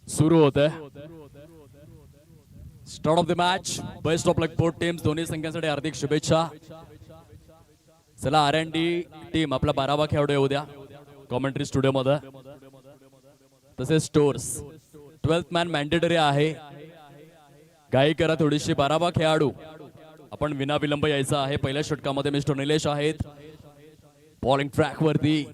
सुरू होत आहे. Start of the match. Best of luck both teams. दोन्ही संघांसाठी हार्दिक शुभेच्छा. चला R&D टीम आपला 12वा खेळाडू येऊ द्या कॉमेंट्री स्टुडिओ मध्ये. तसेच स्टोर्स 12th मॅन मॅन्डेटरी आहे. घाई करा थोडीशी. 12वा खेळाडू आपण विनाविलंब यायचा आहे. पहिल्या षटकामध्ये मिस्टर निलेश आहेत बॉलिंग ट्रॅक वरती.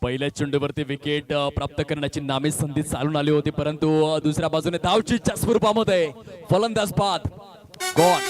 पहिल्या चेंडूवरती विकेट प्राप्त करण्याची नामी संधी चालून आली होती, परंतु दुसऱ्या बाजूने धावचीच्या स्वरूपामध्ये फलंदाज बाद गॉन.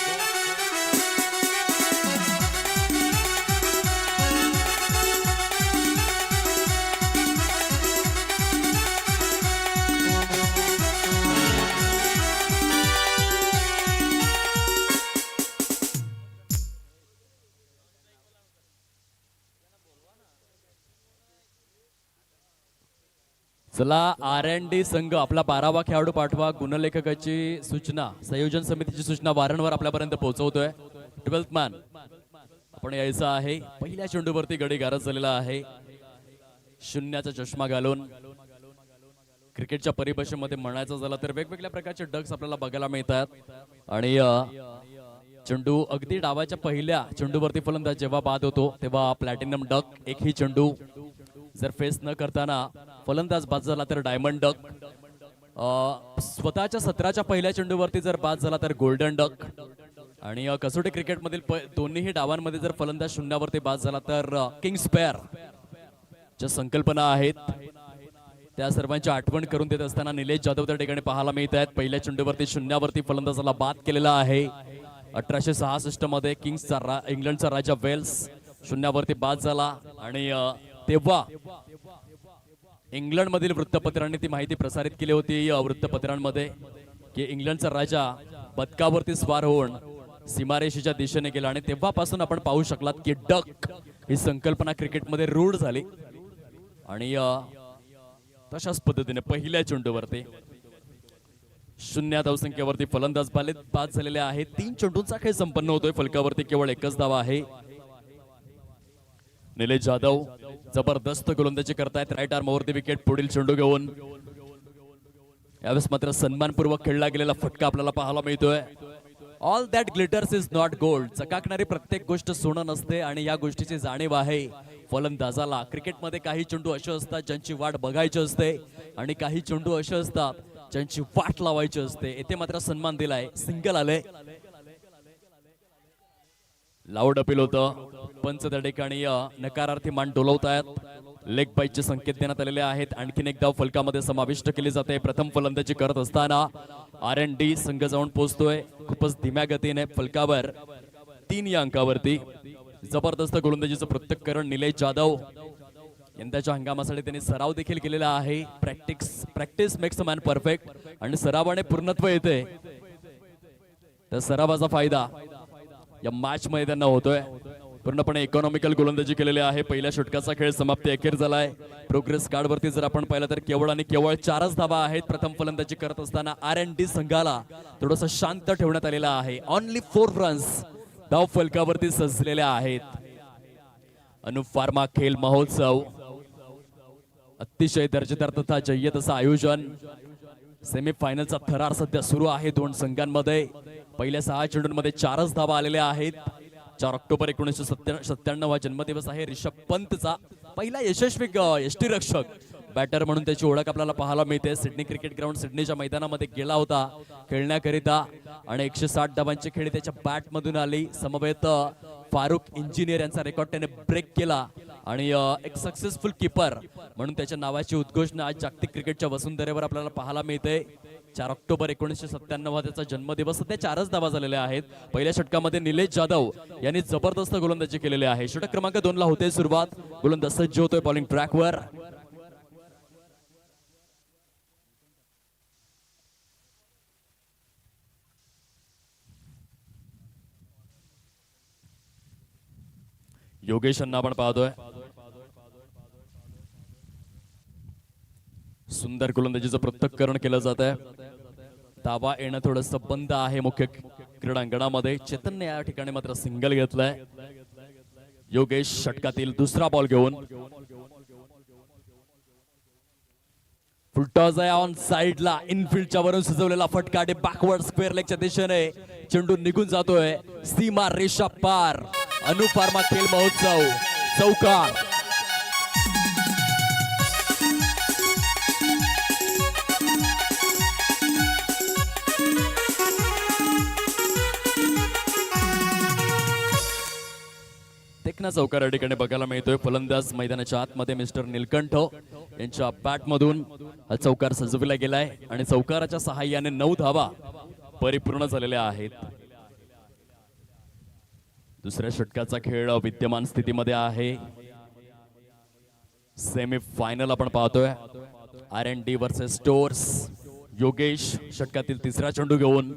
चला R&D संघ आपला 12वा खेळाडू पाठवा. गुणलेखकाची सूचना, संयोजन समितीची सूचना वारंवार आपल्यापर्यंत पोहोचवतोय. 12th मॅन आपण यायचं आहे. पहिल्या चेंडूवरती गडी गारद झालेला आहे. शून्याचा चष्मा घालून. क्रिकेटच्या परिभाषेमध्ये म्हणायचं झालं तर वेगवेगळ्या प्रकारचे डक्स आपल्याला बघायला मिळतात. आणि चेंडू अगदी डावाच्या पहिल्या चेंडूवरती फलंदाज जेव्हा बाद होतो तेव्हा प्लॅटिनम डक. एकही चेंडू जर फेस न करताना फलंदाज बाद झाला तर डायमंड डक. स्वतःच्या सत्राच्या पहिल्या चेंडूवरती जर बाद झाला तर गोल्डन डक. आणि कसोटी क्रिकेटमधील दोन्हीही डावांमध्ये जर फलंदाज शून्यावरती बाद झाला तर किंग स्पेअर ज्या संकल्पना आहेत त्या सर्वांची आठवण करून देत असताना निलेश जाधव त्या ठिकाणी पाहायला मिळत आहेत. पहिल्या चेंडूवरती शून्यावरती फलंदाजाला बाद केलेला आहे. 1866 मध्ये किंग्सचा इंग्लंडचा राजा वेल्स शून्यावरती बाद झाला. आणि तेव्हा इंग्लंड मधील वृत्तपत्रांनी ती माहिती प्रसारित केली होती वृत्तपत्रांमध्ये की इंग्लंडचा राजा बदकावरती स्वार होऊन सीमारेषेच्या दिशेने गेला. आणि तेव्हापासून आपण पाहू शकलात की डक ही संकल्पना क्रिकेटमध्ये रूढ झाली. आणि तशाच पद्धतीने पहिल्या चेंडूवरती शून्य धावसंख्येवरती फलंदाज बाद झालेले आहेत. 3 चेंडूंचा खेळ संपन्न होतोय. फलकावरती केवळ एकच धावा आहे. निलेश जाधव जबरदस्त गोलंदाजी करतायत. राईट आर्म वरती विकेट. पुढील चेंडू घेऊन यावेळेस मात्र सन्मानपूर्वक खेळला गेलेला फटका आपल्याला पाहायला मिळतोय. All that glitters is not gold. चकाकणारी प्रत्येक गोष्ट सोनं नसते आणि या गोष्टीची जाणीव आहे फलंदाजाला. क्रिकेटमध्ये काही चेंडू असे असतात ज्यांची वाट बघायची असते आणि काही चेंडू असे असतात ज्यांची वाट लावायची असते. येथे मात्र सन्मान दिलाय. सिंगल आले. लाऊड अपील होतं. पंच त्या ठिकाणी नकारार्थी मान डोलवतायत. लेग बाईटचे संकेत देण्यात आलेले आहेत. आणखीन एक धाव फलकामध्ये समाविष्ट केली जाते. प्रथम फलंदाजी करत असताना R&D संघ जाऊन पोहोचतोय खूपच धीम्या गतीने फलकावर. 3 या अंकावरती. जबरदस्त गोलंदाजीचं पृथक्करण निलेश जाधव. यंदाच्या हंगामासाठी त्यांनी सराव देखील केलेला आहे. Practice makes a man perfect. आणि सरावाने पूर्णत्व येते. त्या सरावाचा फायदा या मॅच मध्ये त्यांना होतोय. पूर्णपणे इकॉनॉमिकल गोलंदाजी केलेली आहे. पहिल्या षटकाचा खेळ समाप्ती अखेर झालाय. प्रोग्रेस कार्ड वरती जर आपण पाहिलं तर केवळ आणि केवळ 4च धावा आहेत. प्रथम फलंदाजी करत असताना R&D संघाला थोडंसं शांत ठेवण्यात आलेलं आहे. ओनली 4 रन्स धाव फलकावरती सजलेल्या आहेत. अनुप फार्मा खेल महोत्सव अतिशय दर्जेदार तथा जय्यत असं आयोजन. सेमीफायनलचा थरार सध्या सुरू आहे 2 संघांमध्ये. पहिल्या 6 चेंडूंमध्ये 4च धावा आलेल्या आहेत. 4 ऑक्टोबर 1997 हा जन्मदिवस आहे ऋषभ पंतचा. पहिला यशस्वी यष्टीरक्षक बॅटर म्हणून त्याची ओळख आपल्याला पाहायला मिळते. सिडनी क्रिकेट ग्राउंड सिडनीच्या मैदानामध्ये गेला होता खेळण्याकरिता आणि 160 धावांची खेळी त्याच्या बॅट मधून आली. समवेत फारुख इंजिनियर यांचा रेकॉर्ड त्याने ब्रेक केला. आणि एक सक्सेसफुल कीपर म्हणून त्याच्या नावाची उद्घोषणा आज जागतिक क्रिकेटच्या वसुंधरेवर आपल्याला पाहायला मिळते. 4 ऑक्टोबर 1997 हा त्याचा जन्मदिवस. सध्या 4च धावा झालेल्या आहेत. पहिल्या षटकामध्ये निलेश जाधव यांनी जबरदस्त गोलंदाजी केलेली आहे. षटक क्रमांक 2 ला होते सुरुवात. गोलंदाज सज्ज होतोय बॉलिंग ट्रॅकवर. योगेश यांना आपण पाहतोय. सुंदर गोलंदाजीचं पृथक्करण केलं जात आहे. धावा येणं थोडंसं बंद आहे मुख्य क्रीडांगणामध्ये. चेतनने या ठिकाणी मात्र सिंगल घेतलाय. योगेश षटकातील दुसरा बॉल घेऊन फुलटॉस आहे ऑन साइडला, इनफिल्डच्या वरून सुचवलेला फटका आणि बॅकवर्ड स्क्वेअर लेगच्या दिशेने चेंडू निघून जातोय सीमा रेषा पार. अनुफार्मा खेल महोत्सव चौकार. देखना चौकार या ठिकाणी बघायला मिळतोय. फलंदाज मैदानाच्या आतमध्ये मिस्टर निलकंठ यांच्या बॅट मधून हा चौकार सजविला गेलाय आणि चौकाराच्या सहाय्याने 9 धावा परिपूर्ण झालेल्या आहेत. दुसऱ्या षटकाचा खेळ विद्यमान स्थितीमध्ये आहे. सेमी फायनल आपण पाहतोय. R&D versus stores. योगेश षटकातील तिसरा चेंडू घेऊन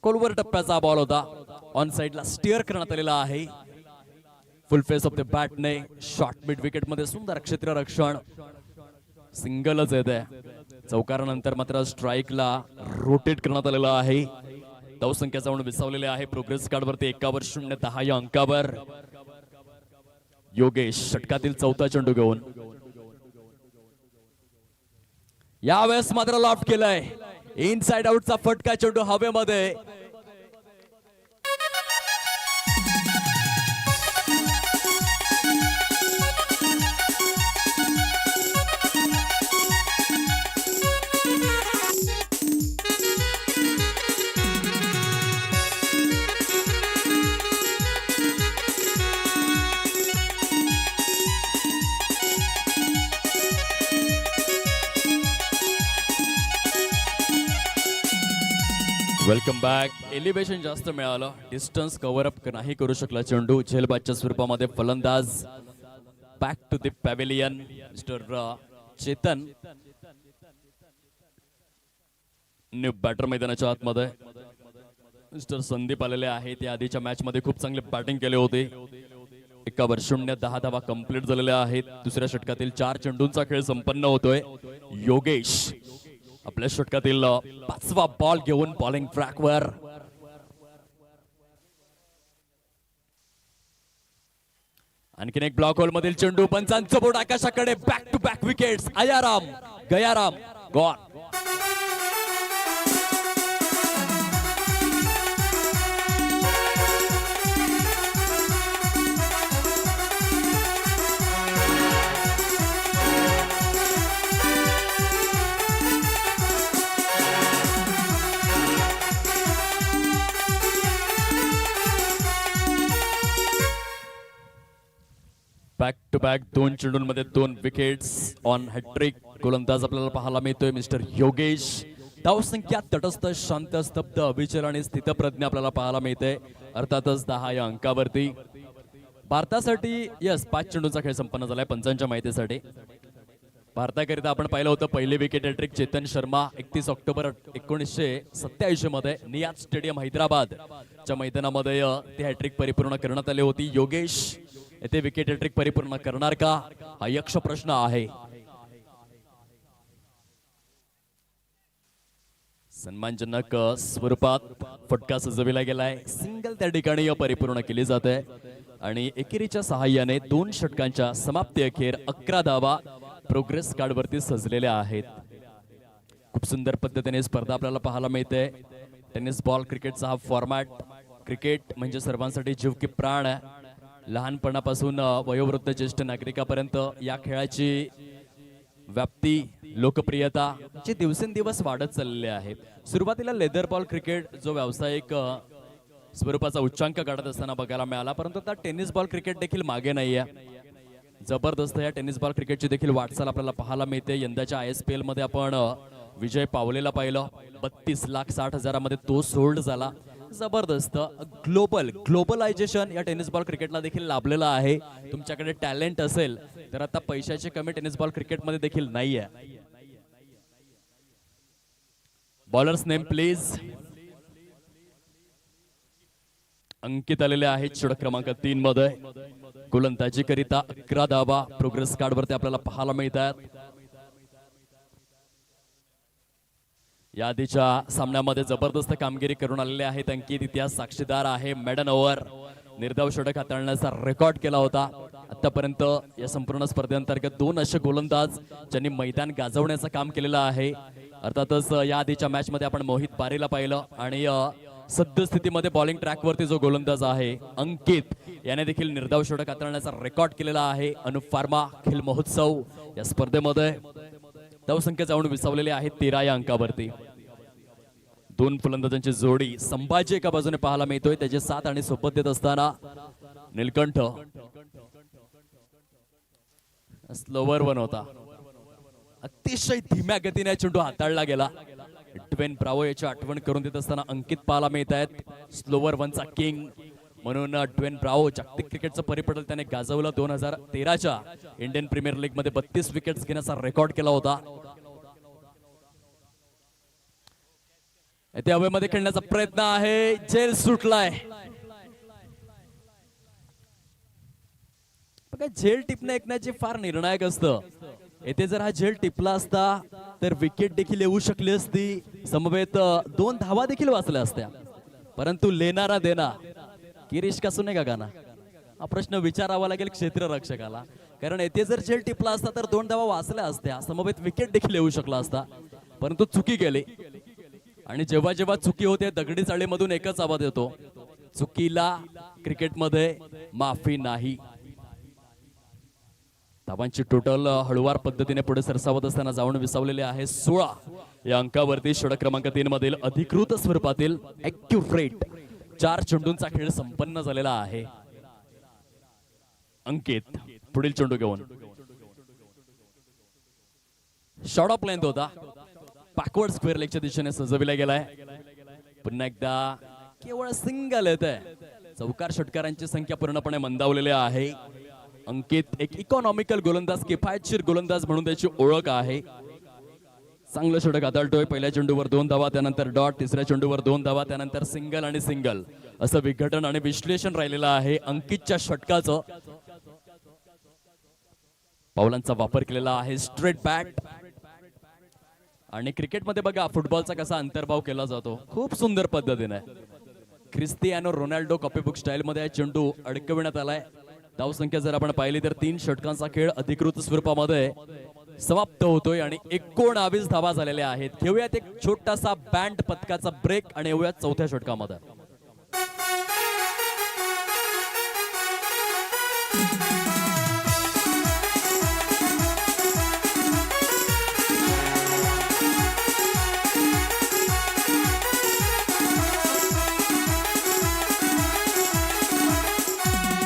कोलवर टप्प्याचा बॉल होता. ऑन साइडला स्टिअर करण्यात आलेला आहे. फुल फेस ऑफ द बॅटने शॉर्ट मिड विकेट मध्ये सुंदर क्षेत्ररक्षण. सिंगलच येते. चौकारानंतर मात्र स्ट्राईकला रोटेट करण्यात आलेला आहे. धावसंख्या जाऊन विसावलेले आहे प्रोग्रेस कार्ड वरती 1/0-10 या अंकावर. योगेश षटकातील चौथा चेंडू घेऊन यावेळेस मात्र लॉफ्ट केलाय. इनसाइड आउटचा फटका चेंडू हवेमध्ये. Welcome back. एलिव्हेशन जास्त मिळालं, डिस्टन्स कव्हर अप नाही करू शकला चेंडू. झेलबादच्या स्वरूपामध्ये फलंदाज back to the pavilion. Mister Chetan new batter मैदानाच्या आतमध्ये. मिस्टर संदीप आलेले आहेत. या आधीच्या मॅच मध्ये खूप चांगली बॅटिंग केली होती. 1/0-10 धावा कंप्लीट झालेल्या आहेत. दुसऱ्या षटकातील 4 चेंडूंचा खेळ संपन्न होतोय. योगेश आपल्या षटकातील 5वा बॉल घेऊन बॉलिंग ट्रॅकवर. आणखीन एक ब्लॉक होल मधील चेंडू. पंचांचं बोट आकाशाकडे. Back to back wickets. आयाराम गयाराम गॉन. बॅक टू बॅक 2 चेंडूंमध्ये 2 विकेट्स ऑन हॅट्रिक. गोलंदाज आपल्याला पाहायला मिळतोय मिस्टर योगेश. धावसंख्या तटस्थ, शांत, स्तब्ध, अविचल आणि स्थितप्रज्ञ आपल्याला पाहायला मिळते. अर्थातच 10 या अंकावरती. भारतासाठी 5 चेंडूंचा खेळ संपन्न झालाय. पंचांच्या माहितीसाठी भारताकरिता आपण पाहिलं होतं पहिली wicket hattrick Chetan Sharma 31 October 1987 मध्ये नियाज स्टेडियम हैदराबादच्या मैदानामध्ये ती हॅट्रिक परिपूर्ण करण्यात आली होती. योगेश येथे विकेट हॅट्रिक परिपूर्ण करणार का, हा यक्ष प्रश्न आहे. सन्मानजनक स्वरूपात फटका सजविला गेलाय. सिंगल त्या ठिकाणी परिपूर्ण केली जाते आणि एकेरीच्या सहाय्याने 2 षटकांच्या समाप्ती अखेर 11 धावा प्रोग्रेस कार्ड वरती सजलेल्या आहेत. खूप सुंदर पद्धतीने स्पर्धा आपल्याला पाहायला मिळते. टेनिस बॉल क्रिकेटचा हा फॉर्मॅट. क्रिकेट म्हणजे सर्वांसाठी जीव की प्राण आहे. लहानपणापासून वयोवृद्ध ज्येष्ठ नागरिकांपर्यंत या खेळाची व्याप्ती, लोकप्रियता जे दिवसेंदिवस वाढत चाललेले आहे. सुरुवातीला लेदर बॉल क्रिकेट जो व्यावसायिक स्वरूपाचा उच्चांक गाठत असताना बघायला मिळाला, परंतु आता टेनिस बॉल क्रिकेट देखील मागे नाहीये. जबरदस्त या टेनिस बॉल क्रिकेटची देखील वाटचाल आपल्याला पाहायला मिळते. यंदाच्या ISPL मध्ये आपण विजय पावलेला पाहिलं. 32,60,000 मध्ये तो सोल्ड झाला. जबरदस्त ग्लोबलायझेशन या टेनिस बॉल क्रिकेटला देखील लाभलेलं आहे. तुमच्याकडे टॅलेंट असेल तर आता पैशाची कमी टेनिस बॉल क्रिकेट मध्ये देखील नाहीये. Bowlers name please. अंकित आलेले आहेत षटक क्रमांक 3 मध्ये. गोलंदाजी करिता 11 धावा प्रोग्रेस कार्ड वरती आपल्याला पाहायला मिळतात. या आधीच्या सामन्यामध्ये जबरदस्त कामगिरी करून आलेले आहेत अंकित. इतिहास साक्षीदार आहे. मेडन ओव्हर निर्धाव षटक हाताळण्याचा रेकॉर्ड केला होता. आतापर्यंत या संपूर्ण स्पर्धेअंतर्गत 2 असे गोलंदाज ज्यांनी मैदान गाजवण्याचं काम केलेलं आहे. अर्थातच या आधीच्या मॅच मध्ये आपण मोहित पारेला पाहिलं आणि सद्यस्थितीमध्ये बॉलिंग ट्रॅकवरती जो गोलंदाज आहे अंकित याने देखील निर्धाव षटक हाताळण्याचा रेकॉर्ड केलेला आहे. अनुप फार्मा खेल महोत्सव या स्पर्धेमध्ये धावसंख्या जाऊन विसावलेली आहे 13 या अंकावरती. 2 फलंदाजांची जोडी संभाजी एका बाजूने पाहायला मिळतोय, त्याचे साथ आणि सोबत देत असताना नीलकंठ स्लोवर वन होता. अतिशय धीम्या गतीने चेंडू हाताळला गेला. ड्वेन ब्रावो याची आठवण करून देत असताना अंकित पाहायला मिळत आहेत. स्लोवर वनचा किंग म्हणून ड्वेन ब्रावो जागतिक क्रिकेटचं परिपटल त्याने गाजवलं. 2013च्या इंडियन प्रीमियर लीग मध्ये 32 विकेट्स घेण्याचा रेकॉर्ड केला होता. येथे हवेमध्ये खेळण्याचा प्रयत्न आहे, झेल सुटलाय. बघा झेल टिपणे ऐकण्याची फार निर्णायक असतं. येथे जर हा झेल टिपला असता तर विकेट देखील येऊ शकली असती, समवेत 2 धावा देखील वाचल्या असत्या. परंतु लेणारा देना किरीश का सुनेगा गाना हा प्रश्न विचारावा लागेल क्षेत्ररक्षकाला. कारण येथे जर झेल टिपला असता तर 2 धावा वाचल्या असत्या, समवेत विकेट देखील येऊ शकला असता. परंतु चुकी केली आणि जेव्हा जेव्हा चुकी होते दगडी चाळीमधून एकच आवाज येतो, चुकीला क्रिकेटमध्ये माफी नाही. धावांची टोटल हळुवार पद्धतीने पुढे सरसावत असताना जाऊन विसावलेले आहे 16 या अंकावरती. षटक क्रमांक 3 मधील अधिकृत स्वरूपातील ॲक्युरेट 4 चेंडूंचा खेळ संपन्न झालेला आहे. अंकित पुढील चेंडू घेऊन शॉर्ट ऑफ लेंथ होता, बॅकवर्ड स्क्वेअर लेगच्या दिशेने सजविला गेलाय. पुन्हा एकदा केवळ सिंगल येत आहे. चौकार षटकारांची संख्या पूर्णपणे मंदावलेली आहे. अंकित एक इकॉनॉमिकल गोलंदाज, किफायतशीर गोलंदाज म्हणून त्याची ओळख आहे. चांगलं षटक हाताळतोय. पहिल्या चेंडूवर 2 धावा, त्यानंतर डॉट, तिसऱ्या चेंडूवर 2 धावा, त्यानंतर सिंगल आणि सिंगल असं विघटन आणि विश्लेषण राहिलेलं आहे अंकितच्या षटकाचं. पावलांचा वापर केलेला आहे, स्ट्रेट बॅट. आणि क्रिकेटमध्ये बघा फुटबॉलचा कसा अंतर्भाव केला जातो खूप सुंदर पद्धतीने. क्रिस्टियानो रोनाल्डो कॉपीबुक स्टाईल मध्ये चेंडू अडकविण्यात आलाय. धावसंख्या जर आपण पाहिली तर 3 षटकांचा खेळ अधिकृत स्वरूपामध्ये समाप्त होतोय आणि 19 धावा झालेल्या आहेत. घेऊयात एक छोटासा बँड पथकाचा ब्रेक आणि येऊयात चौथ्या षटकामध्ये.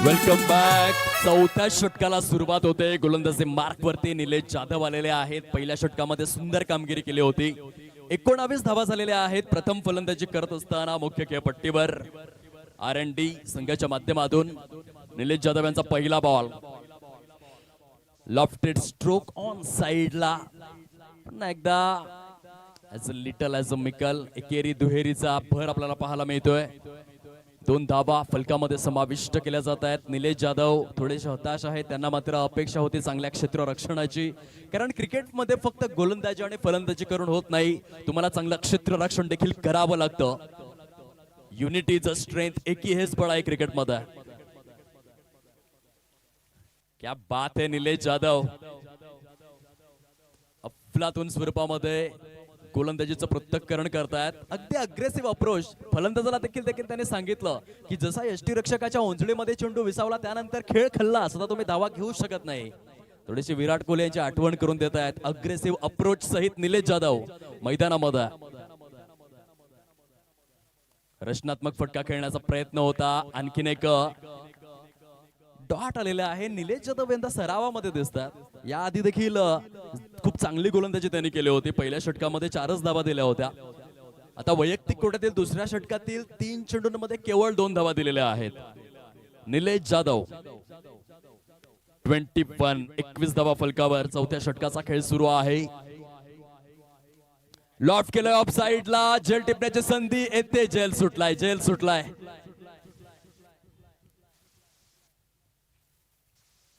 Welcome back. चौथ्या षटकाला सुरुवात होते. गोलंदाजी मार्क वरती निलेश जाधव आलेले आहेत. पहिल्या षटकामध्ये सुंदर कामगिरी केली होती. 19 धावा झालेल्या आहेत. प्रथम फलंदाजी करत असताना मुख्य खेळपट्टीवर R&D संघाच्या माध्यमातून निलेश जाधव यांचा पहिला बॉल लॉफ्टेड स्ट्रोक ऑन साइडला. पुन्हा एकदा as a little as a मिकल एकेरी दुहेरीचा भर आपल्याला पाहायला मिळतोय. 2 धावा फलकामध्ये समाविष्ट केल्या जात आहेत. निलेश जाधव थोडेसे हताश आहेत. त्यांना मात्र अपेक्षा होती चांगल्या क्षेत्ररक्षणाची. कारण क्रिकेटमध्ये फक्त गोलंदाजी आणि फलंदाजी करून होत नाही, तुम्हाला चांगलं क्षेत्ररक्षण देखील करावं लागतं. Unity is a strength. एकी हेच बळ आहे क्रिकेटमध्ये. क्या बात है निलेश जाधव. अफलातून स्वरूपामध्ये गोलंदाजीचं पृथक्करण करतायत. अगदी अग्रेसिव्ह अप्रोच. फलंदाजाला देखील त्यांनी सांगितलं की जसा यष्टीरक्षकाच्या ओंजळीमध्ये चेंडू विसावला त्यानंतर खेळ खल्ला, स्वतः तुम्ही धावा घेऊ शकत नाही. थोडीशी विराट कोहली यांची आठवण करून देत आहेत. अग्रेसिव्ह अप्रोच सहित निलेश जाधव मैदानामध्ये. रचनात्मक फटका खेळण्याचा प्रयत्न होता. आणखीन एक डॉट आलेला आहे. निलेश जाधव यंदा सरावामध्ये दिसतात. याआधी देखील खूप चांगली गोलंदाजी त्यांनी केली होती. पहिल्या षटकामध्ये 4च धावा दिल्या होत्या. आता वैयक्तिक कोट्यातील दुसऱ्या षटकातील 3 चेंडूंमध्ये केवळ 2 धावा दिलेल्या आहेत. निलेश जाधव 21 धावा फलकावर. चौथ्या षटकाचा खेळ सुरू आहे. लॉफ्ट केलं ऑफ साइडला. झेल टिपण्याची संधी येते. झेल सुटलाय. झेल सुटलाय.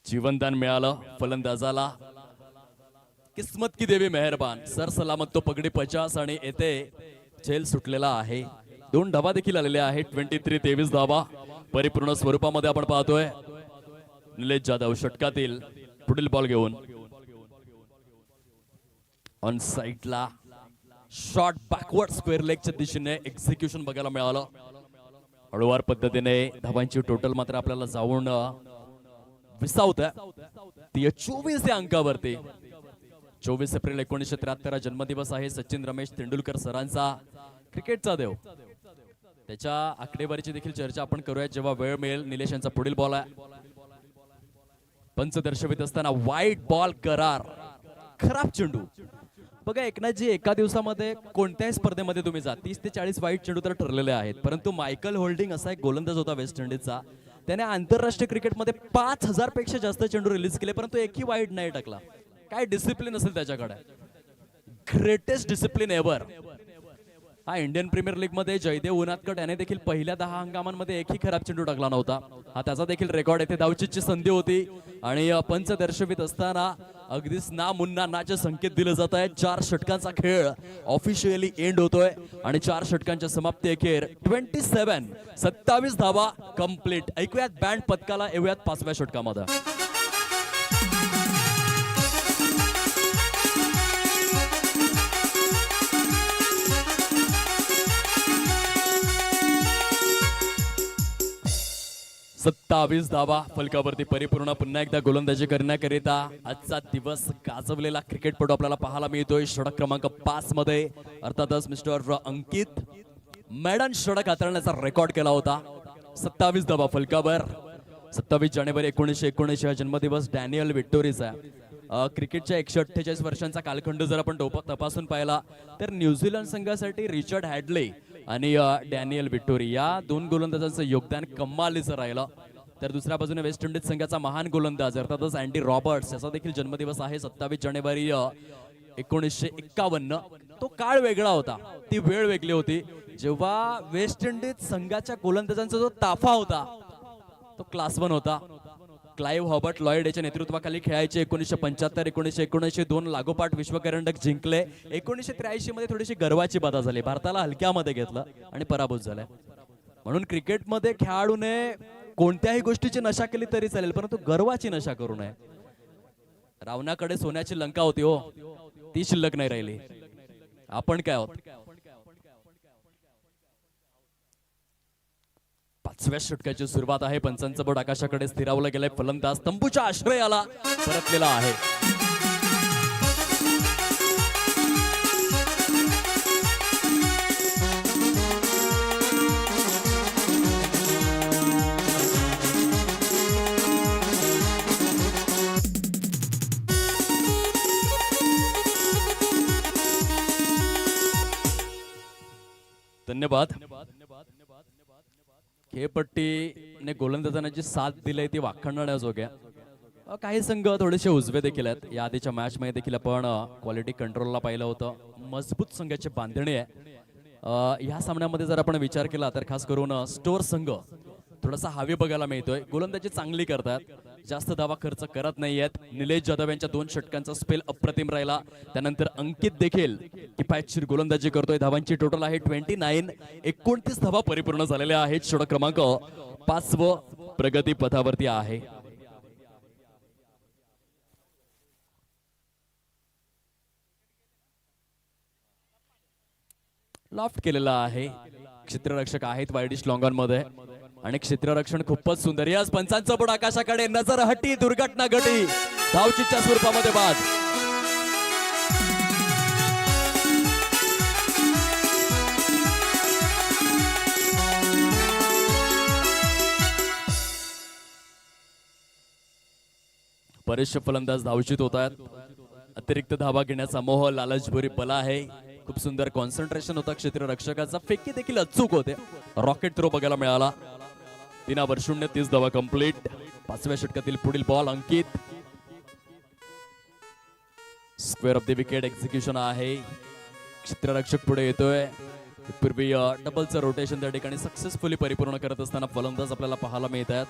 जीवनदान मिळालं फलंदाजाला. किस्मत की देवी मेहरबान. सर सलामत तो पगडी 50 आणि येथे झेल सुटलेला आहे. 2 धावा देखील आलेल्या आहेत. 23 धावा परिपूर्ण स्वरूपामध्ये आपण पाहतोय. निलेश जाधव षटकातील पुढील बॉल घेऊन ऑन साइडला शॉट बॅकवर्ड स्क्वेअर लेगच्या दिशेने एक्झिक्युशन बघायला मिळालं. हळूवार पद्धतीने धावांची टोटल मात्र आपल्याला जाऊन विसावत ती 24 या अंकावरती. 24 एप्रिल 1973 जन्मदिवस आहे सचिन रमेश तेंडुलकर सरांचा, क्रिकेटचा देव. त्याच्या आकडेवारीची देखील चर्चा आपण करूया जेव्हा वेळ मिळेल. निलेश यांचा पुढील बॉल आहे. पंच दर्शवित असताना वाईट बॉल करार, खराब चेंडू. बघा एकनाथजी, एका दिवसामध्ये कोणत्याही स्पर्धेमध्ये तुम्ही जा 30 ते 40 वाईट चेंडू तर ठरलेले आहेत, परंतु मायकल होल्डिंग असा एक गोलंदाज होता वेस्ट इंडिजचा, त्याने आंतरराष्ट्रीय क्रिकेटमध्ये 5000 पेक्षा जास्त चेंडू रिलीज केले परंतु एकही वाईट नाही टाकला. काय डिसिप्लिन असेल त्याच्याकडे, ग्रेटेस्ट डिसिप्लिन एव्हर. हा इंडियन प्रीमियर लीग मध्ये जयदेव उनादकट याने देखील पहिल्या 10 हंगामांमध्ये एकही खराब चेंडू टाकला नव्हता. हा त्याचा देखील रेकॉर्ड. येथे धावचीची संधी होती आणि पंच दर्शवित असताना अगदीच ना मुन्ना नाचे संकेत दिले जात आहेत. 4 षटकांचा खेळ ऑफिशियली एंड होतोय आणि 4 षटकांच्या समाप्ती अखेर 27 धावा कंप्लीट. ऐकूयात बँड पथकाला, येऊयात 5व्या षटकामध्ये. 27 धावा फलकावरती परिपूर्ण. पुन्हा एकदा गोलंदाजी करण्याकरिता आजचा दिवस गाजवलेला क्रिकेटपटू आपल्याला पाहायला मिळतोय. षटक क्रमांक 5 मध्ये अर्थातच मिस्टर अंकित मॅडन षटक हाताळण्याचा रेकॉर्ड केला होता. 27 धावा फलकावर. 27 जानेवारी 1919 हा जन्मदिवस डॅनियल विक्टोरीचा. क्रिकेटच्या 148 वर्षांचा कालखंड जर आपण तपासून पाहिला तर न्यूझीलंड संघासाठी रिचर्ड हॅडले आणि डॅनियल विक्टोरी या 2 गोलंदाजांचं योगदान कमालीचं राहिलं. तर दुसऱ्या बाजूने वेस्ट इंडिज संघाचा महान गोलंदाज अर्थातच अँडी रॉबर्ट्स याचा देखील जन्मदिवस आहे 27 जानेवारी 1951. तो काळ वेगळा होता, ती वेळ वेगळी होती जेव्हा वेस्ट इंडिज संघाच्या गोलंदाजांचा जो ताफा होता तो क्लास 1 होता. क्लाइव्ह हॉबर्ट लॉयड याच्या नेतृत्वाखाली खेळायचे. 1975 1979 2 लागोपाठ विश्वकरंडक जिंकले. 1983 मध्ये थोडीशी गर्वाची बाधा झाली, भारताला हलक्यामध्ये घेतलं आणि पराभूत झाले. म्हणून क्रिकेटमध्ये खेळाडूने कोणत्याही गोष्टीची नशा केली तरी चालेल परंतु गर्वाची नशा करू नये. रावणाकडे सोन्याची लंका होती हो, ती शिल्लक नाही राहिली. आपण काय आहोत? 5व्या षटकाची सुरुवात आहे. पंचांचं बोट आकाशाकडे स्थिरावलं गेलंय. फलंदाज तंबूच्या आश्रयाला परतलेला आहे. धन्यवाद. खेळपट्टीने गोलंदाजांना जी साथ दिली ती वाखाणण्याजोग्या. काही संघ थोडेसे उजवे देखील आहेत. या आधीच्या मॅच मध्ये देखील आपण क्वालिटी कंट्रोलला पाहिलं होतं. मजबूत संघाची बांधणी आहे. या सामन्यामध्ये जर आपण विचार केला तर खास करून स्टोर संघ थोडासा हवे बघायला मिळतोय. गोलंदाजी चांगली करतात, जास्त धावा खर्च करत नाहीयेत. निलेश जाधव यांच्या 2 षटकांचा स्पेल अप्रतिम राहिला. त्यानंतर अंकित देखील किफायतशीर गोलंदाजी करतोय. धावांची टोटल आहे 29. 29 धावा परिपूर्ण झालेल्या आहेत. षटक क्रमांक 5 प्रगती पथावरती आहे. लॉफ्ट केलेला आहे. क्षेत्ररक्षक आहेत वायडिश लॉंगॉन मध्ये आणि क्षेत्ररक्षण खूपच सुंदर. याच पंचांचं बोट आकाशाकडे, नजर हटी, दुर्घटना घटी, धावचीच्या स्वरूपामध्ये बाद. बरेचसे फलंदाज धावचित होत आहेत. अतिरिक्त धावा घेण्याचा मोह, लालचभरी बला आहे. खूप सुंदर कॉन्सन्ट्रेशन होता क्षेत्ररक्षकाचा. फेकी देखील अचूक होते. रॉकेट थ्रो बघायला मिळाला. 3 30 धावा कंप्लीट. 5व्या षटकातील पुढील ball Ankit. Square of the wicket execution आहे. क्षेत्ररक्षक पुढे येतोय. पूर्वी डबलचं रोटेशन त्या ठिकाणी सक्सेसफुली परिपूर्ण करत असताना फलंदाज आपल्याला पाहायला मिळत आहेत.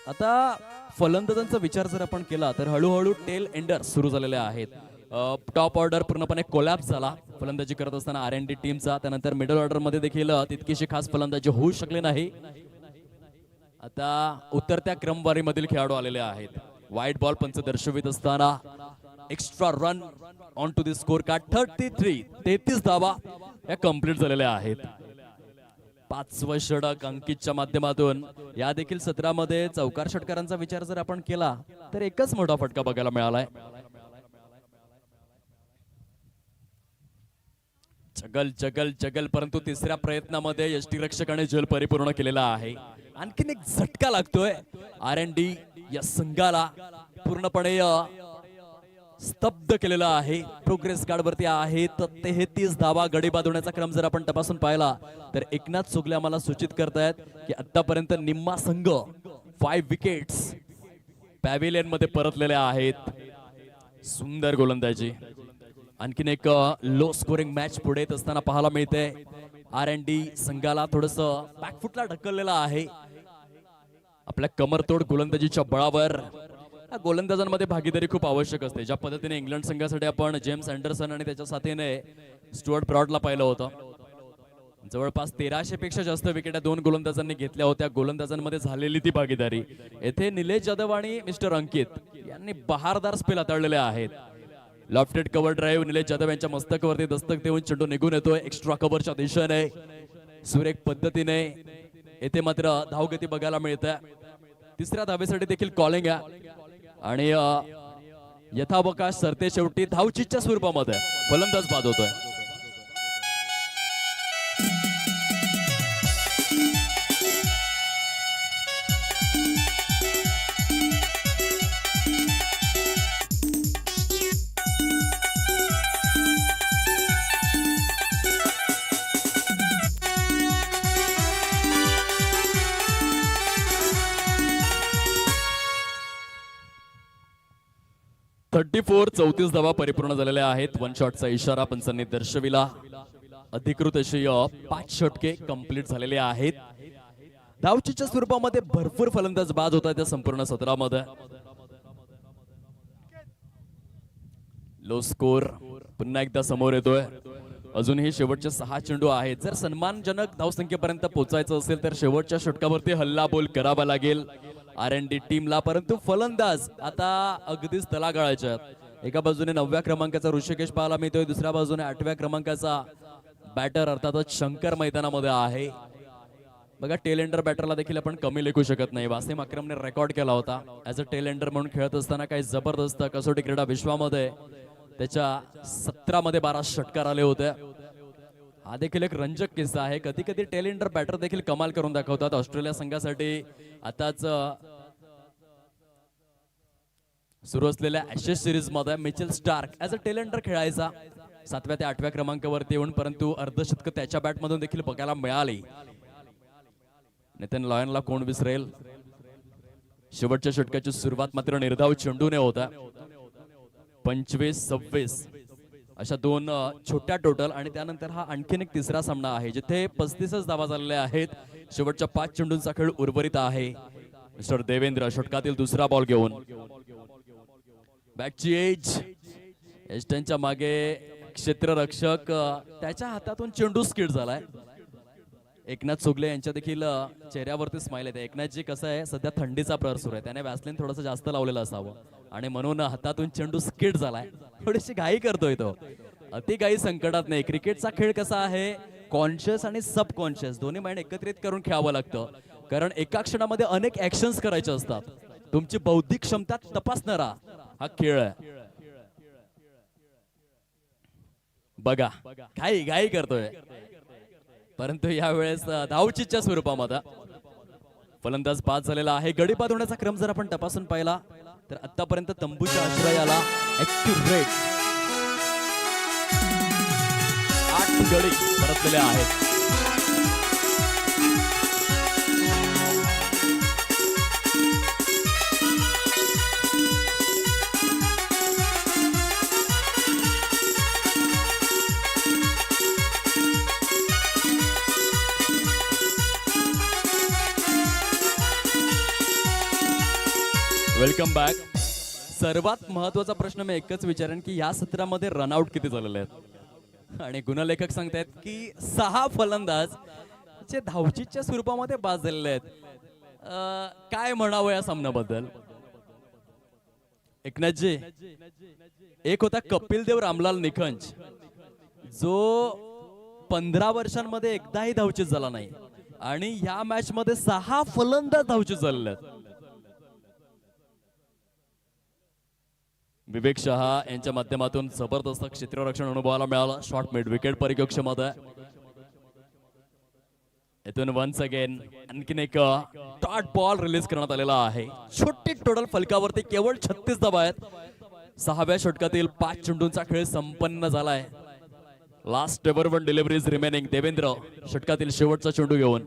आता फलंदाजांचा विचार जर आपण केला तर हळूहळू टेल एंडर सुरू झालेले आहेत. टॉप ऑर्डर पूर्णपणे कोलॅप्स झाला फलंदाजी करत असताना R&D टीमचा. त्यानंतर मिडल ऑर्डर मध्ये देखील तितकीशी खास फलंदाजी होऊ शकली नाही. आता उतरत्या क्रमवारीमधील खेळाडू आलेले आहेत. व्हाईट बॉल पंच दर्शवित असताना extra run on to the score card 33 धावा या कंप्लीट झालेल्या आहेत. 5वं षटक अंकितच्या माध्यमातून. या देखील सत्रामध्ये चौकार षटकारांचा विचार जर आपण केला तर एकच मोठा फटका बघायला मिळालाय. जगल जगल जगल परंतु तिसऱ्या प्रयत्नामध्ये यष्टीरक्षकाने जल परिपूर्ण केलेला आहे. आणखीन एक झटका लागतोय R&D या संघाला. पूर्णपणे स्तब्ध केलेला आहे. प्रोग्रेस कार्ड वरती आहेत 33 धावा. गडी बांधण्याचा क्रम जर आपण तपासून पाहिला तर एकनाथ चोगले आम्हाला सूचित करतायत की आतापर्यंत निम्मा संघ 5 विकेट्स पॅव्हिलियन मध्ये परतलेले आहेत. सुंदर गोलंदाजी. आणखीन एक लो स्कोरिंग मॅच पुढे येत असताना पाहायला मिळते. R&D संघाला थोडस बॅकफुटला ढकललेला आहे. आपल्या कमरतोड गोलंदाजीच्या बळावर गोलंदाजांमध्ये भागीदारी खूप आवश्यक असते. ज्या पद्धतीने इंग्लंड संघासाठी आपण जेम्स अँडरसन आणि त्याच्या साथीने स्टुअर्ट ब्रॉडला पाहिलं होतं. जवळपास 1300 पेक्षा जास्त विकेट्या 2 गोलंदाजांनी घेतल्या होत्या. गोलंदाजांमध्ये झालेली ती भागीदारी. येथे निलेश जाधव आणि मिस्टर अंकित यांनी बहारदार स्पेल हाताळलेले आहेत. Lofted cover drive Nilesh Jadhav यांच्या मस्तकावरती दस्तक देऊन चेंडू निघून येतोय एक्स्ट्रा कव्हरच्या दिशेने. सुरेख पद्धतीने येथे मात्र धावगती बघायला मिळते. तिसऱ्या धावेसाठी देखील कॉलिंग आहे आणि यथावकाश सरते शेवटी धावचीच्या स्वरूपामध्ये फलंदाज बाद होतोय. .34 34 धावा परिपूर्ण झालेल्या आहेत. 1 शॉटचा इशारा पंचांनी दर्शविला. अधिकृत अशी 5 षटके कंप्लीट झालेले आहेत. धावचीच्या स्वरूपामध्ये भरपूर फलंदाज बाद होतात त्या संपूर्ण सत्रामध्ये. लो स्कोर पुन्हा एकदा समोर येतोय. अजूनही शेवटचे 6 चेंडू आहेत. जर सन्मानजनक धावसंख्येपर्यंत पोहोचायचं असेल तर शेवटच्या षटकावरती हल्ला बोल करावा लागेल R&D टीमला. परंतु फलंदाज आता अगदीच तलागाळाच्या आहेत. एका बाजूने 9व्या क्रमांकाचा ऋषिकेश पाहायला मिळतोय. दुसऱ्या बाजूने 8व्या क्रमांकाचा बॅटर अर्थातच शंकर मैदानामध्ये आहे. बघा टेलेंडर बॅटरला देखील आपण कमी लेखू शकत नाही. वासिम अक्रमने रेकॉर्ड केला होता ऍज अ टेलेंडर म्हणून खेळत असताना. काही जबरदस्त कसोटी क्रीडा विश्वामध्ये त्याच्या 17 मध्ये 12 षटकार आले होते. हा देखील एक रंजक किस्सा आहे. कधी कधी टेलेंडर बॅटर देखील कमाल करून दाखवतात. ऑस्ट्रेलिया संघासाठी आताच सुरू असलेल्या ऍशेस सिरीज मध्ये Mitchell Starc as a tailender खेळायचा 7व्या ते 8व्या क्रमांकावरती येऊन. परंतु अर्धशतक त्याच्या बॅट मधून देखील बघायला मिळाली. नेथन लॉयनला कोण विसरेल. शेवटच्या षटकाची सुरुवात मात्र निर्धाव चेंडूने होता. 25-26 अशा 2 छोट्या टोटल आणि त्यानंतर हा आणखीन एक तिसरा सामना आहे जिथे 35 धावा झालेल्या आहेत. शेवटच्या 5 चेंडूंचा खेळ उर्वरित आहे. मिस्टर देवेंद्र षटकातील दुसरा बॉल घेऊन बॅकची एज त्यांच्या मागे क्षेत्ररक्षक त्याच्या हातातून चेंडू स्किड झालाय. एकनाथ चोगले यांच्या देखील चेहऱ्यावरती स्माइल येते. एकनाथजी कसं आहे सध्या थंडीचा प्रहर सुरू आहे. त्याने वॅसलिन थोडंसं जास्त लावलेलं असावं आणि म्हणून हातातून चेंडू स्किड झालाय. थोडीशी घाई करतोय तो. अति घाई संकटात नाही. क्रिकेटचा खेळ कसा आहे कॉन्शियस आणि सबकॉन्शियस दोन्ही माइंड एकत्रित करून खेळावं लागतं. कारण एका क्षणामध्ये अनेक ऍक्शन्स करायचे असतात. तुमची बौद्धिक क्षमता तपासणारा हा खेळ आहे. बघा घाई घाई करतोय. परंतु यावेळेस धावचीच्या स्वरूपामध्ये फलंदाज बाद झालेला आहे. गडी बाद होण्याचा क्रम जर आपण तपासून पाहिला तर आतापर्यंत तंबूच्या आश्रयाला ऍक्टिव्ह रेट 8 गडी परतलेले आहेत. Welcome back. सर्वात महत्वाचा प्रश्न मी एकच विचारेन की या सत्रामध्ये रनआउट किती झालेले आहेत. आणि गुणलेखक सांगतायत की 6 फलंदाज जे धावचीच्या स्वरूपामध्ये बाद झालेले आहेत. काय म्हणावं या सामन्याबद्दल? एकनाथजी, एक होता कपिल देव रामलाल निखंज, जो 15 वर्षांमध्ये एकदाही धावचीत झाला नाही आणि या मॅच मध्ये 6 फलंदाज धावचीत झालेले आहेत. विवेक शहा यांच्या माध्यमातून जबरदस्त क्षेत्ररक्षण अनुभवाला मिळाला. शॉट मिड विकेट परिकक्षमध्ये. इथून वन्स अगेन आणखीन एक डॉट बॉल रिलीज करण्यात आलेला आहे. छोटी टोटल फलकावरती केवळ 36 धावा आहेत. 6व्या षटकातील 5 चेंडूंचा खेळ संपन्न झालाय. Last over 1 deliveries remaining. Devendra षटकातील शेवटचा चेंडू घेऊन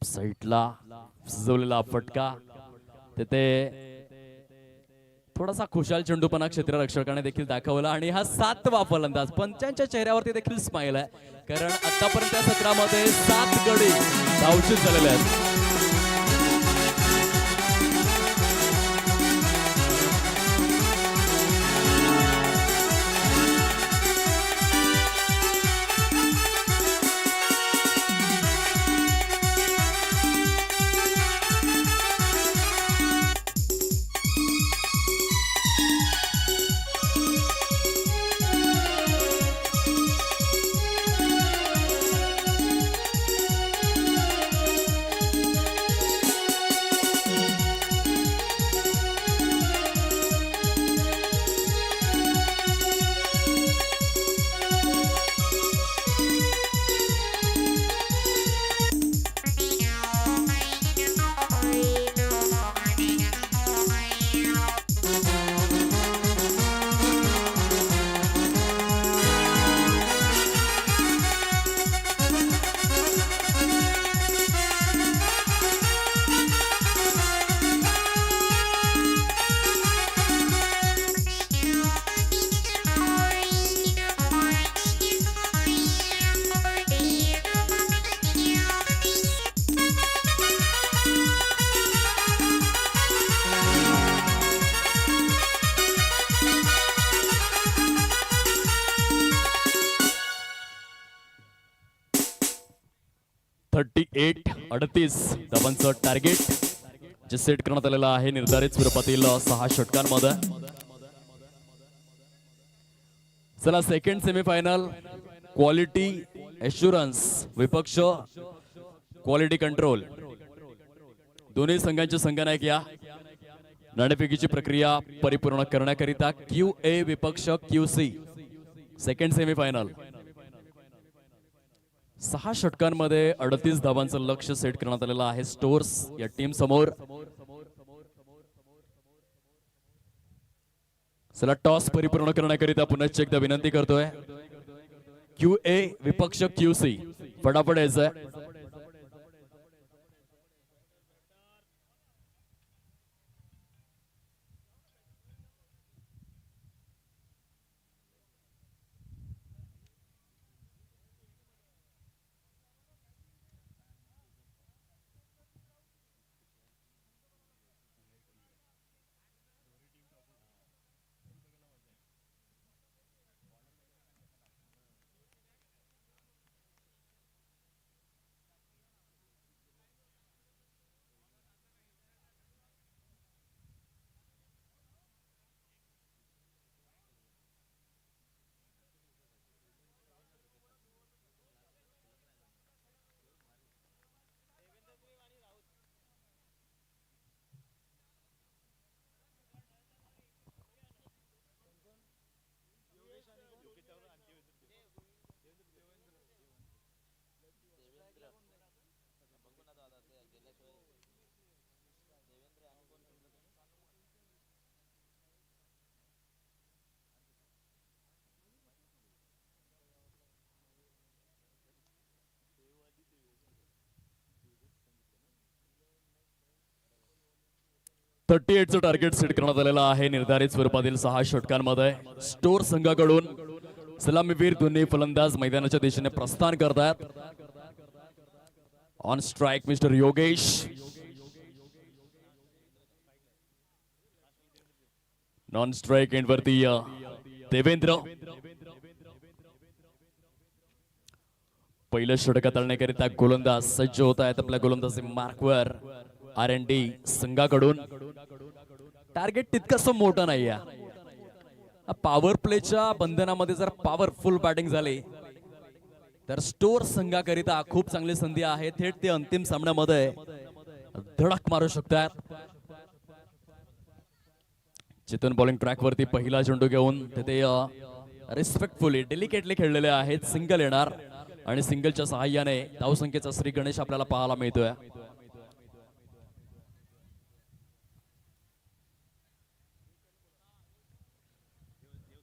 साईडला सजवलेला फटका. तिथे थोडासा खुशाल चेंडूपणा क्षेत्ररक्षकाने देखील दाखवला आणि हा 7वा फलंदाज. पंचांच्या चेहऱ्यावरती देखील स्माइल आहे, कारण आतापर्यंत या सत्रामध्ये 7 गडी धावचीत झालेले आहेत. धावांचं टार्गेट जे सेट करण्यात आलेलं आहे निर्धारित स्वरूपातील 6 षटकांमध्ये. चला सेकंड सेमीफायनल. क्वालिटी एश्युरन्स विपक्ष क्वालिटी कंट्रोल. दोन्ही संघांचे संघनायक या नाणेफेकीची प्रक्रिया परिपूर्ण करण्याकरिता QA विपक्ष QC. Second semifinal. 6 षटकांमध्ये 38 धावांचं लक्ष सेट करण्यात आलेलं आहे स्टोर्स या टीम समोर. चला टॉस परिपूर्ण करण्याकरिता पुन्हा एकदा विनंती करतोय. QA विपक्ष QC फटाफट यायचंय. चं टार्गेट सेट करण्यात आलेलं आहे निर्धारित स्वरूपातील 6 षटकांमध्ये. स्टोर संघाकडून सलामीवीर दोन्ही फलंदाज मैदानाच्या दिशेने प्रस्थान करतात. On strike mister Yogesh. Non strike end वरती देवेंद्र. पहिलं षटक हाताळण्याकरिता गोलंदाज सज्ज होत आहेत. आपल्या गोलंदाजी मार्कवर R&D संघाकडून टार्गेट तितकंसं मोठं नाहीये. पॉवर प्लेच्या बंधनामध्ये जर पॉवरफुल बॅटिंग झाली तर स्टोअर संघाकरिता खूप चांगली संधी आहे. थेट ते अंतिम सामन्यामध्ये धडक मारू शकतात. चेतन बॉलिंग ट्रॅक वरती पहिला चेंडू घेऊन ते रिस्पेक्टफुली डेलिकेटली खेळलेले आहेत. सिंगल येणार आणि सिंगलच्या सहाय्याने धावसंख्येचा श्री गणेश आपल्याला पाहायला मिळतोय.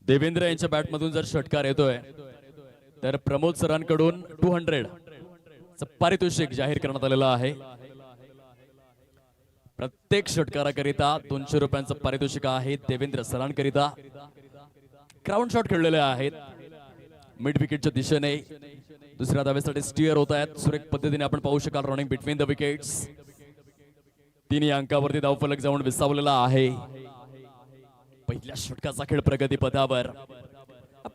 देवेंद्र यांच्या बॅटमधून जर षटकार येतोय तर प्रमोद सरांकडून 200 पारितोषिक जाहीर करण्यात आलेलं आहे. प्रत्येक षटकाराकरिता 200 रुपयांचं पारितोषिक आहे. देवेंद्र सरांकरिता क्राउन शॉट खेळलेले आहेत. मिड विकेटच्या दिशेने दुसऱ्या धावेसाठी स्टीअर होत आहेत. सुरेख पद्धतीने आपण पाहू शकाल रनिंग बिटवीन द विकेट्स. तिन्ही अंकावरती धावफलक जाऊन विसावलेला आहे. पहिल्या षटकाचा खेळ प्रगती पथावर.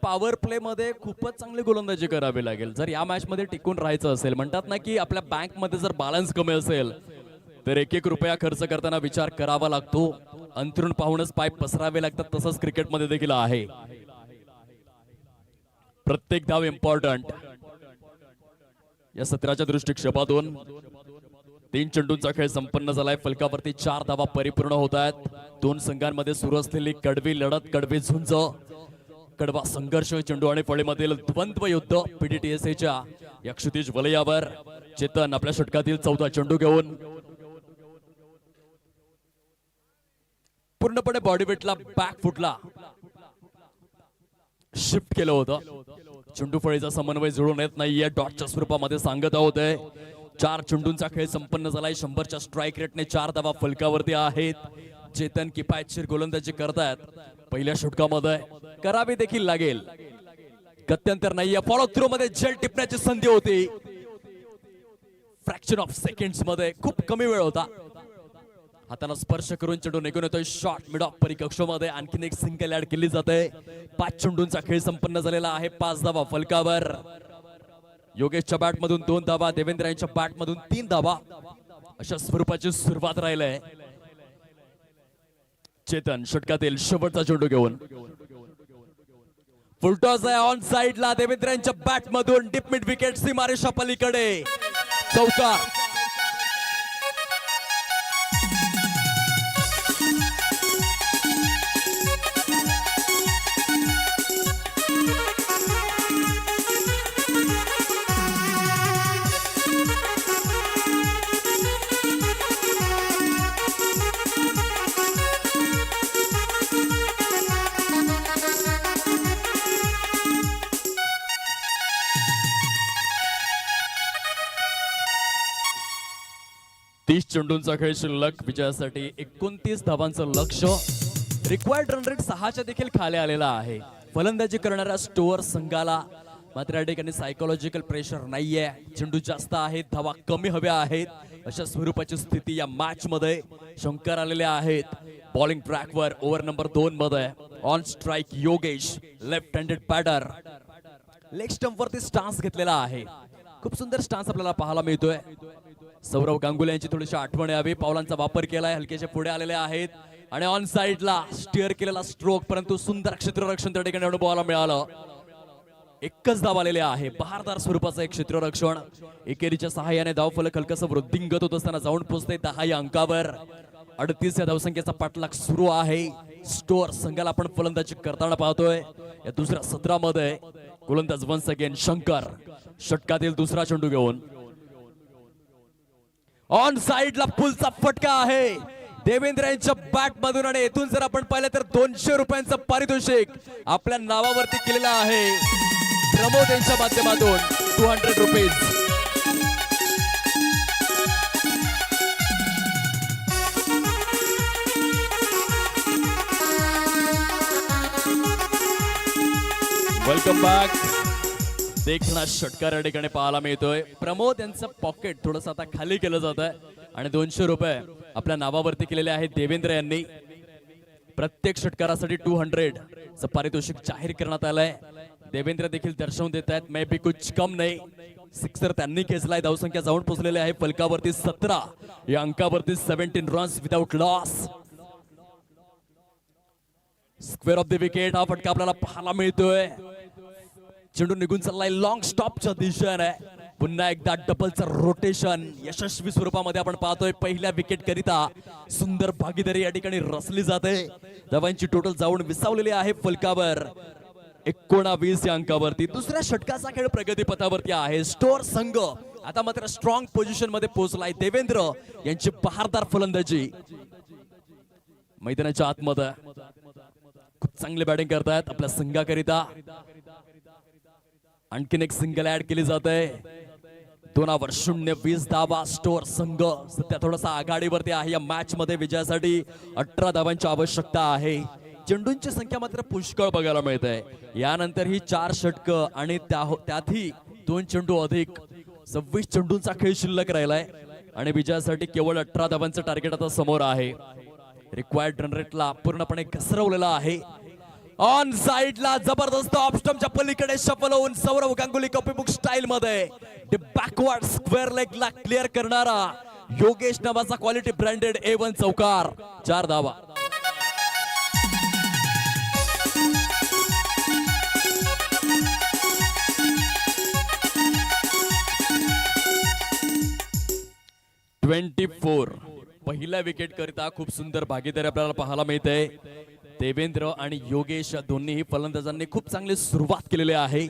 पॉवर प्ले मध्ये खूपच चांगली गोलंदाजी करावी लागेल जर या मॅच मध्ये टिकून राहायचं असेल. म्हणतात ना की आपल्या बँक मध्ये जर बॅलन्स कमी असेल तर एक एक रुपया खर्च करताना विचार करावा लागतो. अंतरून पाहूनच पाय पसरावे लागतात. तसंच क्रिकेटमध्ये देखील आहे. प्रत्येक धाव इम्पॉर्टंट. या सत्राच्या दृष्टिक्षेपातून 3 चेंडूंचा खेळ संपन्न झालाय. फलकावरती 4 धावा परिपूर्ण होत आहेत. दोन संघांमध्ये सुरू असलेली कडवी लढत, कडवी झुंज, कडवा संघर्ष, चेंडू आणि फळीमधील द्वंद्व युद्ध PDTSAच्या या क्षितिज वलयावर चेतन आपल्या षटकातील 14 चेंडू घेऊन पूर्णपणे बॉडीवेटला बॅक फुटला शिफ्ट केलं होतं. चेंडू फळीचा समन्वय जुळून येत नाहीये. डॉटच्या स्वरूपामध्ये सांगत आहोत. 4 चेंडूंचा खेळ संपन्न झालाय. 100च्या स्ट्राईक रेटने 4 धावा फलकावरती आहेत. चेतन किफायतशीर गोलंदाजी करतायत. पहिल्या षटकामध्ये करावी देखील लागेल. गत्यंतर नाहीये. फॉलो थ्रू मध्ये झेल टिपण्याची संधी होती. फ्रॅक्शन ऑफ सेकंड्स मध्ये खूप कमी वेळ होता. हाताला स्पर्श करून चेंडू निघून येतोय. शॉट मिड ऑफ परिकक्षामध्ये आणखीन एक सिंगल ऍड केली जाते. 5 चेंडूंचा खेळ संपन्न झालेला आहे. 5 धावा फलकावर. योगेशच्या बॅट मधून 2 धावा, देवेंद्र यांच्या बॅट मधून 3 धावा, अशा स्वरूपाची सुरुवात राहिलंय. चेतन षटकातील शेवटचा चेंडू घेऊन फुलटॉस आहे ऑन साइडला. देवेंद्र यांच्या बॅट मधून डीप मिड विकेट सीमारेषा पलीकडे चौकार. चेंडूंचा खेळ शिल्लक. विजयासाठी 29 धावांचं लक्ष. रिक्वायर्ड रन रेट 6च्या देखील खाली आलेला आहे. फलंदाजी करणाऱ्या स्टोअर संघाला मात्र या ठिकाणी सायकोलॉजिकल प्रेशर नाहीये. चेंडू जास्त आहेत, धावा कमी हव्या आहेत, अशा स्वरूपाची स्थिती या मॅच मध्ये. शंकर आलेले आहेत बॉलिंग ट्रॅकवर. ओव्हर नंबर 2 मध्ये on strike Yogesh, left handed batter. Leg stump वरती स्टान्स घेतलेला आहे. खूप सुंदर स्टान्स आपल्याला पाहायला मिळतोय. सौरव गांगुली यांची थोडीशी आठवण यावी. पावलांचा वापर केलाय. हलकेचे पुढे आलेले आहेत आणि ऑन साइडला स्टीअर केलेला स्ट्रोक, परंतु सुंदर क्षेत्ररक्षण त्या ठिकाणी अनुभवायला मिळालं. एकच धाव आलेले आहे. बहारदार स्वरूपाचं एक क्षेत्ररक्षण. एकेरीच्या सहाय्याने धावफलक हलकसं वृद्धिंगत होत असताना जाऊन पोहोचते 10 या अंकावर. 38 या धावसंख्येचा पाठलाग सुरू आहे. स्टोअर संघाला आपण फलंदाजी करताना पाहतोय. या दुसऱ्या सत्रामध्ये गोलंदाज वन्स अगेन शंकर. षटकातील दुसरा चेंडू घेऊन ऑन साइडला पुलचा फटका आहे देवेंद्र यांच्या बॅट मधून. आणि येथून जर आपण पाहिलं तर 200 रुपयांचं पारितोषिक आपल्या नावावरती केलेलं आहे प्रमोद यांच्या माध्यमातून. 200 रुपीज. Welcome back. देखणा षटकार या ठिकाणी पाहायला मिळतोय. प्रमोद यांचं पॉकेट थोडंसं आता खाली केलं जात आहे आणि 200 रुपये आपल्या नावावरती केलेले आहेत देवेंद्र यांनी. प्रत्येक षटकारासाठी 200 पारितोषिक जाहीर करण्यात आलंय. देवेंद्र देखील दर्शवून देत आहेत मैं भी कुछ कम नाही. सिक्सर त्यांनी खेचलाय. धावसंख्या जाऊन पोहोचलेली आहे फलकावरती 17. या अंकावरती 17 runs without loss. Square of the wicket हा फटका आपल्याला पाहायला मिळतोय. चेंडू निघून चाललाय लॉंग स्टॉपच्या दिशेने. पुन्हा एकदा डबलचं रोटेशन यशस्वी स्वरूपामध्ये आपण पाहतोय. पहिल्या विकेट करिता सुंदर भागीदारी या ठिकाणी रचली जाते. धावांची टोटल जाऊन विसावलेली आहे फलकावर 19 या अंकावरती. दुसऱ्या षटकाचा खेळ प्रगतीपथावरती आहे. स्टोअर संघ आता मात्र स्ट्रॉंग पोझिशन मध्ये पोहोचलाय. देवेंद्र यांची बहारदार फलंदाजी मैदानाच्या आतमध्ये खूप चांगली बॅटिंग करतायत आपल्या संघाकरिता. आणखीन एक सिंगल ऍड केली जाते. 2/0 धावा स्टोअर संघ सध्या थोडासा आघाडीवरती आहे. या मॅच मध्ये विजयासाठी 18 धावांची आवश्यकता आहे. चेंडूंची संख्या मात्र पुष्कळ बघायला मिळते. यानंतर ही 4 षटकं आणि त्यातही 2 चेंडू अधिक 26 चेंडूंचा खेळ शिल्लक राहिलाय आणि विजयासाठी केवळ 18 धावांचं टार्गेट आता समोर आहे. रिक्वायर्ड रन रेटला पूर्णपणे घसरवलेला आहे. ऑन साइडला जबरदस्त ऑप्स्टमच्या पलीकडे शफल होऊन सौरव गांगुली कॉपीबुक स्टाईल मध्ये बॅकवर्ड स्क्वेअर लेगला क्लिअर करणारा योगेश नावाचा क्वालिटी ब्रँडेड A1 चौकार. 4 धावा. पहिल्या विकेट करिता खूप सुंदर भागीदारी आपल्याला पाहायला मिळते. देवेंद्र आणि योगेश दोन्ही फलंदाजांनी खूप चांगली सुरुवात केलेली आहे.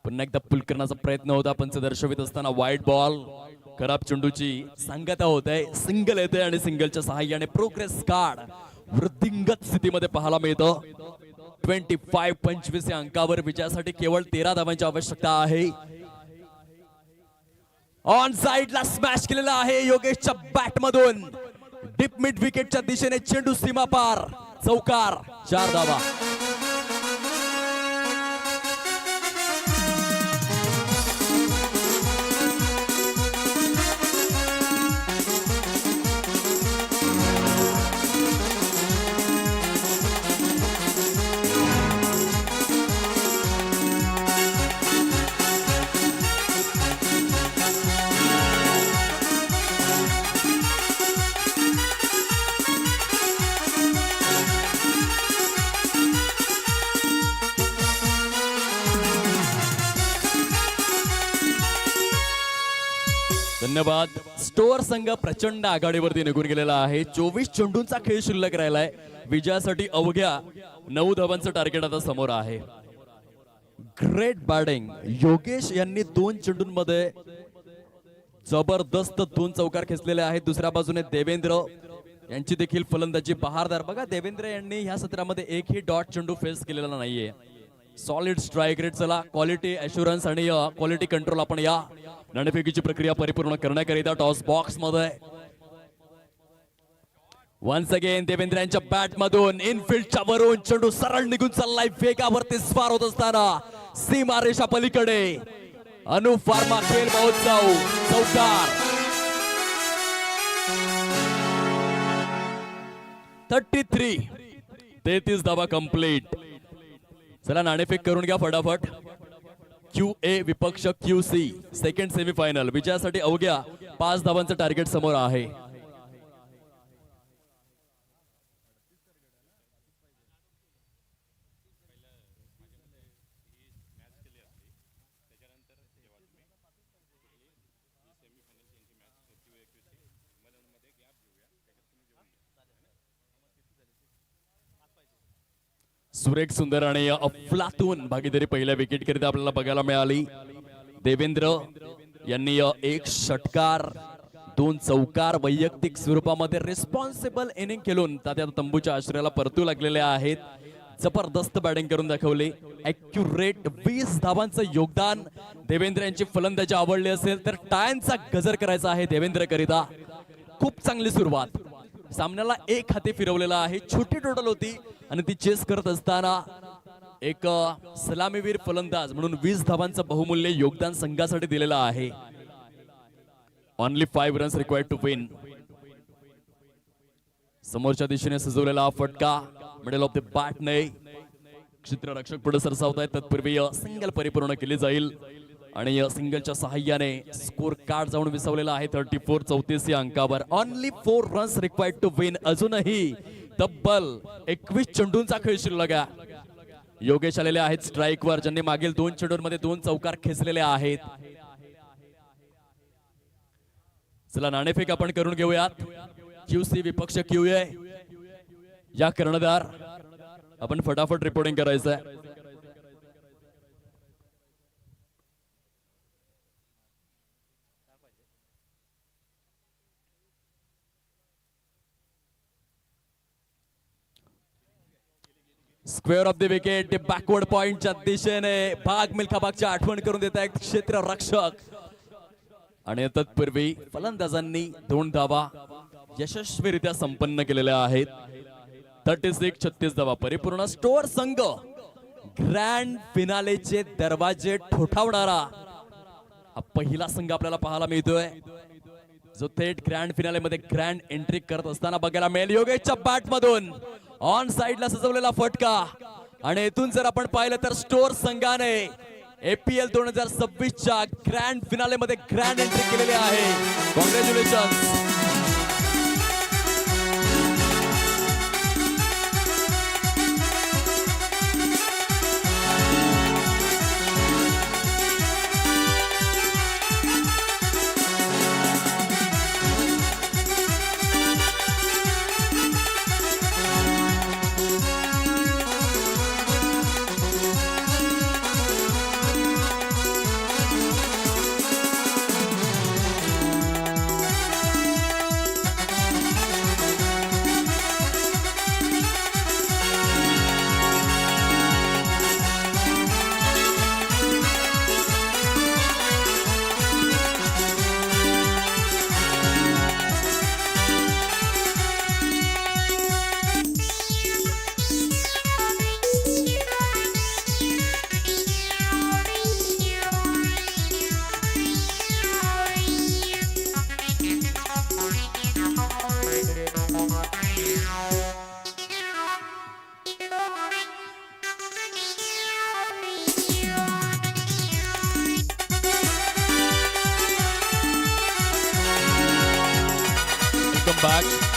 पुन्हा एकदा पुल करण्याचा प्रयत्न होता. पंच दर्शवित असताना वाईड बॉल खराब चेंडूची सांगता होत आहे. सिंगल येते आणि सिंगलच्या सहाय्याने प्रोग्रेस कार्ड वृद्धिंगत स्थितीमध्ये पाहायला मिळतं. 25 या अंकावर विजयासाठी केवळ 13 धावांची आवश्यकता आहे. ऑन साइडला स्मॅश केलेला आहे योगेशच्या बॅट मधून. डीप मिड विकेटच्या दिशेने चेंडू सीमा पार. चौकार. 4 धावा. धन्यवाद. स्टोअर संघ प्रचंड आघाडीवरती निघून गेलेला आहे. 24 चेंडूंचा खेळ शिल्लक राहिलाय. विजयासाठी अवघ्या 9 धावांचं टार्गेट आता समोर आहे. Great batting. योगेश यांनी 2 चेंडूंमध्ये जबरदस्त 2 चौकार खेचलेले आहेत. दुसऱ्या बाजूने देवेंद्र यांची देखील फलंदाजी बहारदार. बघा देवेंद्र यांनी ह्या सत्रामध्ये एकही डॉट चेंडू फेस केलेला नाहीये. Solid strike rate. चला क्वालिटी अश्युरन्स आणि क्वालिटी कंट्रोल आपण या नाणेफेकीची प्रक्रिया परिपूर्ण करण्याकरिता टॉस बॉक्स मध्ये वन्स अगेन देवेंद्र यांच्या बॅट मधून इनफिल्डच्या वरून चेंडू सरळ निघून चाललाय. वेगावरती स्वार होत असताना सीमा रेषा पलीकडे अनु फार्मा खेल महोत्सव. चौकार. 33 धावा कंप्लीट. चला नाणेफेक करून घ्या फटाफट. QA विपक्ष QC सेकंड सेमीफायनल. विजयासाठी अवघ्या 5 धावांचं टार्गेट समोर आहे. सुरेख सुंदर आणि अफलातून भागीदारी पहिल्या विकेट करिता आपल्याला बघायला मिळाली. देवेंद्र यांनी 1 षटकार 2 चौकार वैयक्तिक स्वरूपामध्ये रिस्पॉन्सिबल इनिंग खेळून तात्या तंबूच्या आश्रयाला परतू लागलेले आहेत. जबरदस्त बॅटिंग करून दाखवली. ॲक्युरेट 20 धावांचं योगदान. देवेंद्र यांची फलंदाजी आवडली असेल तर टाळ्यांचा गजर करायचा आहे देवेंद्र करिता. खूप चांगली सुरुवात. सामन्याला 1 हाती फिरवलेला आहे. छोटी टोटल होती आणि ती चेस करत असताना एक सलामीवीर फलंदाज म्हणून 20 धावांचं बहुमूल्य योगदान संघासाठी दिलेलं आहे. Only 5 runs required to win. समोरच्या दिशेने सजवलेला फटका मिडल ऑफ द बॅट ने क्षेत्ररक्षक पुढे सरसावत आहेत. तत्पूर्वी सिंगल परिपूर्ण केली जाईल. आणि या सिंगलच्या सहाय्याने स्कोर कार्ड जाऊन विसवलेला आहे 34-34 या अंकावर. Only 4 runs required to win. अजूनही तब्बल 21 चेंडूंचा खेळ शिल्लक आहे. योगेश आलेले आहेत स्ट्राईकवर, ज्यांनी मागील 2 चेंडूंमध्ये 2 चौकार खेचलेले आहेत. चला नाणेफेक आपण करून घेऊयात. क्यूसी विपक्ष क्यूए या कर्णधार आपण फटाफट रिपोर्टिंग करायचंय. Square of the wicket backward पॉइंटच्या दिशेने भाग मिल्खाबागच्या आठवण करून देत आहेत क्षेत्ररक्षक. आणि तत्पूर्वी फलंदाजांनी 2 धावा यशस्वीरित्या संपन्न केलेल्या आहेत. 36-36 धावा परिपूर्ण. स्टोअर संघ ग्रँड फिनालेचे दरवाजे ठोठावणारा हा पहिला संघ आपल्याला पाहायला मिळतोय, जो थेट ग्रँड फिनाले मध्ये ग्रँड एंट्री करत असताना बघायला मिळेल. योगेशच्या बॅट मधून ऑन साइडला सजवलेला फटका. आणि इथून जर आपण पाहिलं तर स्टोअर संघाने APL 2026च्या ग्रँड फिनाले मध्ये ग्रँड एंट्री केलेली आहे. कॉंग्रॅच्युलेशन. Back.